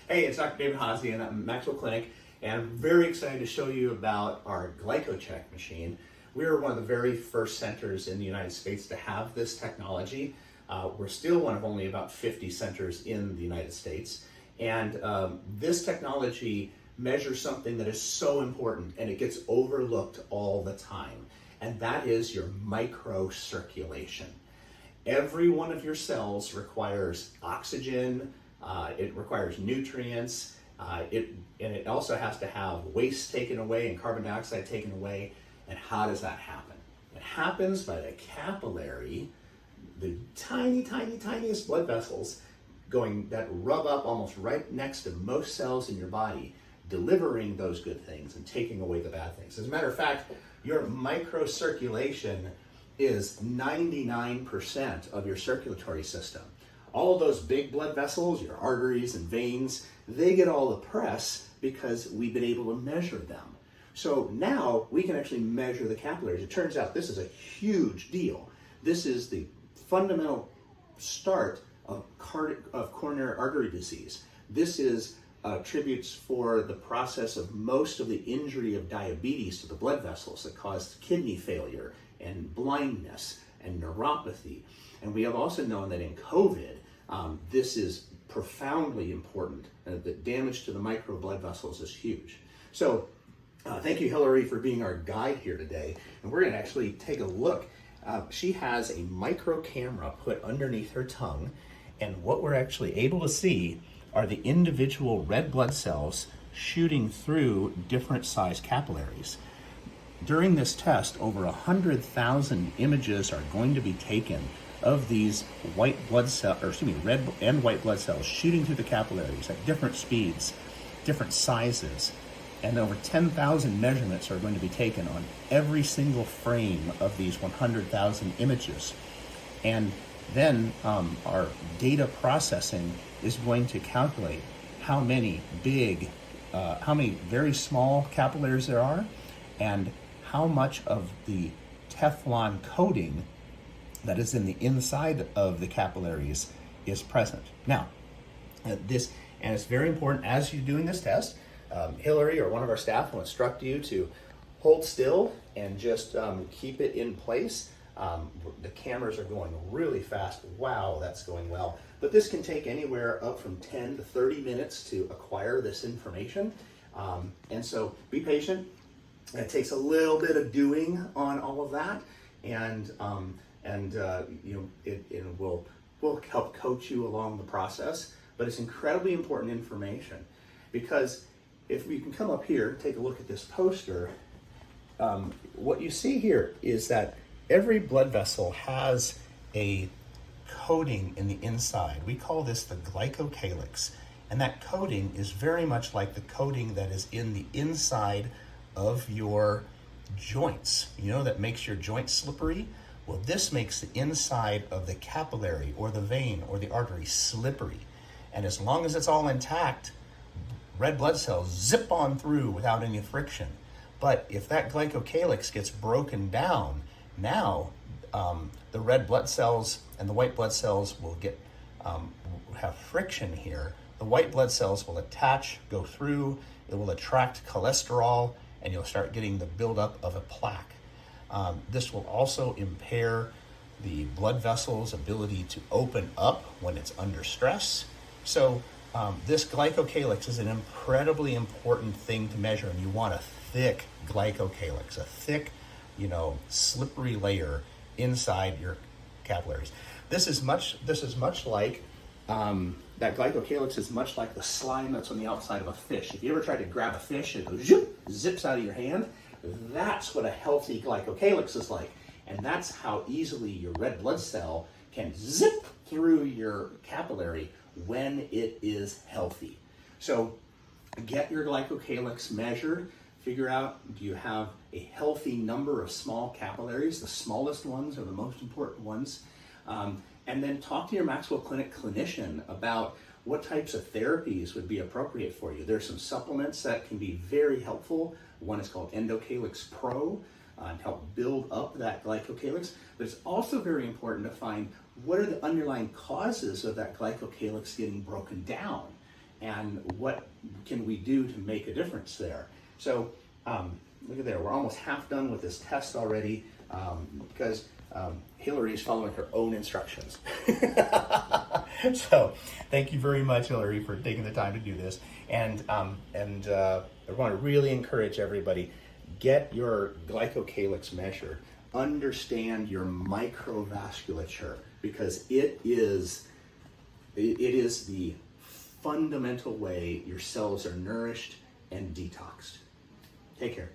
Hey, it's Dr. David Haase, and I'm at MaxWell Clinic, and I'm very excited to show you about our GlycoCheck machine. We were one of the very first centers in the United States to have this technology. We're still one of only about 50 centers in the United States, and this technology measures something that is so important, and it gets overlooked all the time, and that is your microcirculation. Every one of your cells requires oxygen, it requires nutrients, and it also has to have waste taken away and carbon dioxide taken away. And how does that happen? It happens by the capillary, the tiniest blood vessels that rub up almost right next to most cells in your body, delivering those good things and taking away the bad things. As a matter of fact, your microcirculation is 99% of your circulatory system. All of those big blood vessels, your arteries and veins, they get all the press because we've been able to measure them. So now we can actually measure the capillaries. It turns out this is a huge deal. This is the fundamental start of coronary artery disease. This is attributes for the process of most of the injury of diabetes to the blood vessels that cause kidney failure and blindness and neuropathy. And we have also known that in COVID, this is profoundly important. The damage to the micro blood vessels is huge. So thank you, Hillary, for being our guide here today. And we're going to actually take a look. She has a micro camera put underneath her tongue. And what we're actually able to see are the individual red blood cells shooting through different size capillaries. During this test, over 100,000 images are going to be taken of these red and white blood cells shooting through the capillaries at different speeds, different sizes, and over 10,000 measurements are going to be taken on every single frame of these 100,000 images. And then our data processing is going to calculate how many very small capillaries there are, and how much of the Teflon coating that is in the inside of the capillaries is present. Now, it's very important as you're doing this test, Hillary or one of our staff will instruct you to hold still and just keep it in place. The cameras are going really fast. Wow, that's going well. But this can take anywhere up from 10 to 30 minutes to acquire this information. And so be patient. It takes a little bit of doing on all of that, and it will help coach you along the process. But it's incredibly important information, because if we can come up here, take a look at this poster, what you see here is that every blood vessel has a coating in the inside. We call this the Glycocalyx, and that coating is very much like the coating that is in the inside of your joints. You know, that makes your joints slippery? Well, this makes the inside of the capillary or the vein or the artery slippery. And as long as it's all intact, red blood cells zip on through without any friction. But if that glycocalyx gets broken down, now the red blood cells and the white blood cells will have friction here. The white blood cells will attach, go through, it will attract cholesterol, and you'll start getting the buildup of a plaque. This will also impair the blood vessel's ability to open up when it's under stress. So this glycocalyx is an incredibly important thing to measure, and you want a thick glycocalyx, a thick, slippery layer inside your capillaries. This is much like that glycocalyx is much like the slime that's on the outside of a fish. If you ever tried to grab a fish and it goes zips out of your hand, that's what a healthy glycocalyx is like. And that's how easily your red blood cell can zip through your capillary when it is healthy. So get your glycocalyx measured. Figure out, do you have a healthy number of small capillaries? The smallest ones are the most important ones. And then talk to your MaxWell Clinic clinician about what types of therapies would be appropriate for you. There's some supplements that can be very helpful. One is called Endocalyx Pro, and help build up that glycocalyx. But it's also very important to find what are the underlying causes of that glycocalyx getting broken down. and what can we do to make a difference there. So look at there, we're almost half done with this test already because Hillary's following her own instructions. So thank you very much, Hillary, for taking the time to do this. And I want to really encourage everybody, get your Glycocalyx measured. Understand your microvasculature, because it is the fundamental way your cells are nourished and detoxed. Take care.